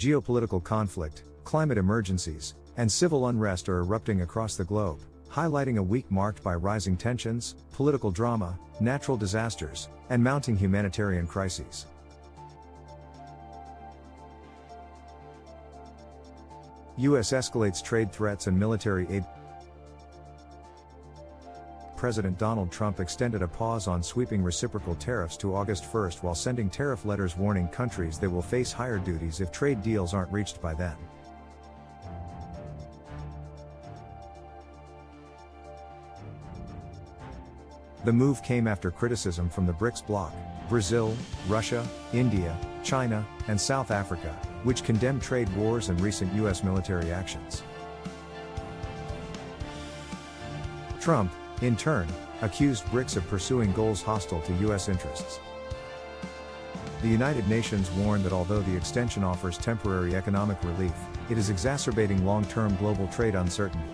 Geopolitical conflict, climate emergencies, and civil unrest are erupting across the globe, highlighting a week marked by rising tensions, political drama, natural disasters, and mounting humanitarian crises. U.S. escalates trade threats and military aid. President Donald Trump extended a pause on sweeping reciprocal tariffs to August 1 while sending tariff letters warning countries they will face higher duties if trade deals aren't reached by then. The move came after criticism from the BRICS bloc, Brazil, Russia, India, China, and South Africa, which condemned trade wars and recent U.S. military actions. Trump, in turn, accused BRICS of pursuing goals hostile to U.S. interests. The United Nations warned that although the extension offers temporary economic relief, it is exacerbating long-term global trade uncertainty.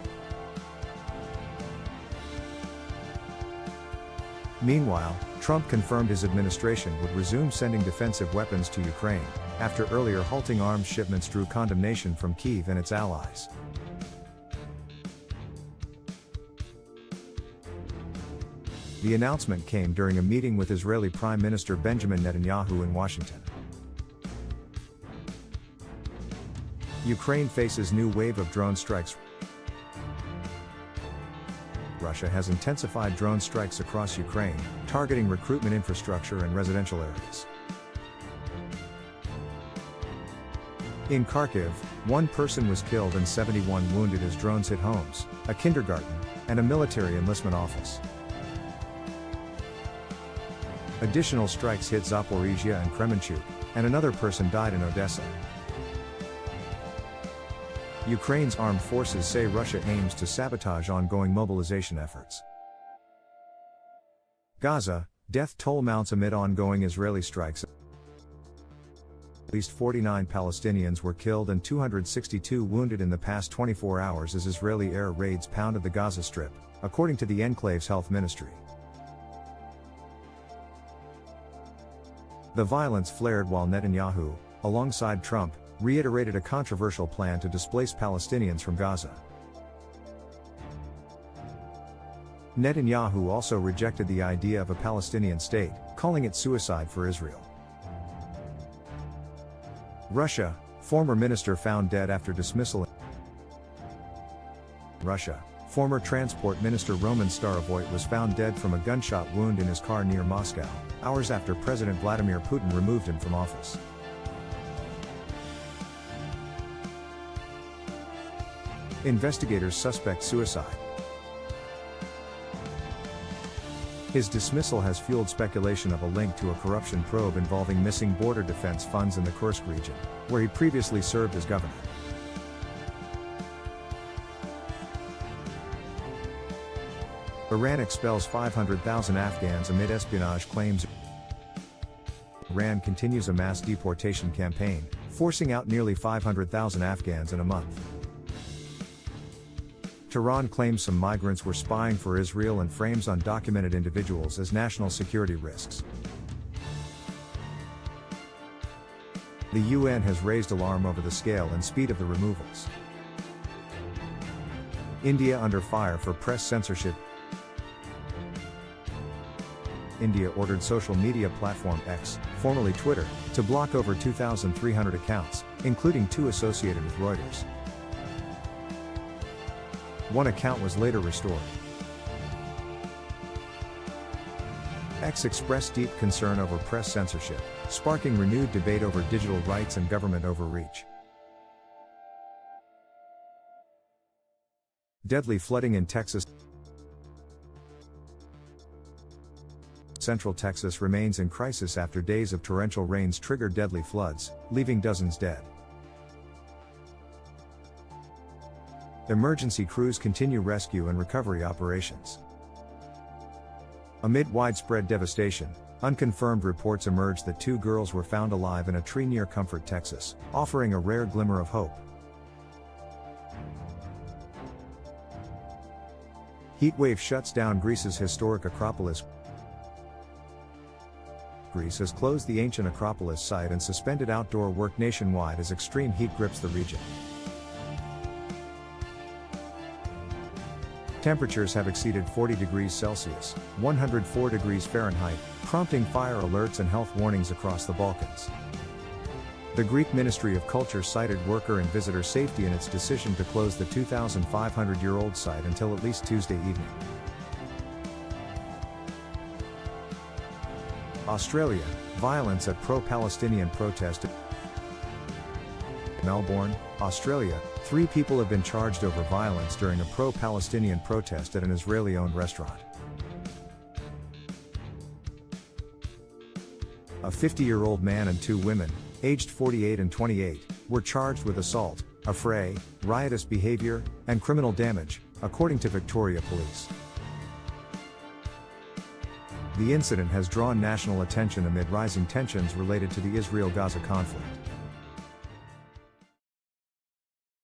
Meanwhile, Trump confirmed his administration would resume sending defensive weapons to Ukraine, after earlier halting arms shipments drew condemnation from Kyiv and its allies. The announcement came during a meeting with Israeli Prime Minister Benjamin Netanyahu in Washington. Ukraine faces new wave of drone strikes. Russia has intensified drone strikes across Ukraine, targeting recruitment infrastructure and residential areas. In Kharkiv, one person was killed and 71 wounded as drones hit homes, a kindergarten, and a military enlistment office. Additional strikes hit Zaporizhia and Kremenchuk, and another person died in Odessa. Ukraine's armed forces say Russia aims to sabotage ongoing mobilization efforts. Gaza, death toll mounts amid ongoing Israeli strikes. At least 49 Palestinians were killed and 262 wounded in the past 24 hours as Israeli air raids pounded the Gaza Strip, according to the enclave's health ministry. The violence flared while Netanyahu, alongside Trump, reiterated a controversial plan to displace Palestinians from Gaza. Netanyahu also rejected the idea of a Palestinian state, calling it suicide for Israel. Russia, former minister found dead after dismissal. Russia, former transport minister Roman Starovoyt was found dead from a gunshot wound in his car near Moscow, hours after President Vladimir Putin removed him from office. Investigators suspect suicide. His dismissal has fueled speculation of a link to a corruption probe involving missing border defense funds in the Kursk region, where he previously served as governor. Iran expels 500,000 Afghans amid espionage claims. Iran continues a mass deportation campaign, forcing out nearly 500,000 Afghans in a month. Tehran claims some migrants were spying for Israel and frames undocumented individuals as national security risks. The UN has raised alarm over the scale and speed of the removals. India under fire for press censorship. India ordered social media platform X, formerly Twitter, to block over 2,300 accounts, including 2 associated with Reuters. One account was later restored. X expressed deep concern over press censorship, sparking renewed debate over digital rights and government overreach. Deadly flooding in Texas. Central Texas remains in crisis after days of torrential rains triggered deadly floods, leaving dozens dead. Emergency crews continue rescue and recovery operations. Amid widespread devastation, unconfirmed reports emerged that 2 girls were found alive in a tree near Comfort, Texas, offering a rare glimmer of hope. Heatwave shuts down Greece's historic Acropolis. Greece has closed the ancient Acropolis site and suspended outdoor work nationwide as extreme heat grips the region. Temperatures have exceeded 40 degrees Celsius, 104 degrees Fahrenheit, prompting fire alerts and health warnings across the Balkans. The Greek Ministry of Culture cited worker and visitor safety in its decision to close the 2,500-year-old site until at least Tuesday evening. Australia, violence at pro-Palestinian protest. Melbourne, Australia, 3 people have been charged over violence during a pro-Palestinian protest at an Israeli-owned restaurant. A 50-year-old man and 2 women, aged 48 and 28, were charged with assault, affray, riotous behavior, and criminal damage, according to Victoria Police. The incident has drawn national attention amid rising tensions related to the Israel-Gaza conflict.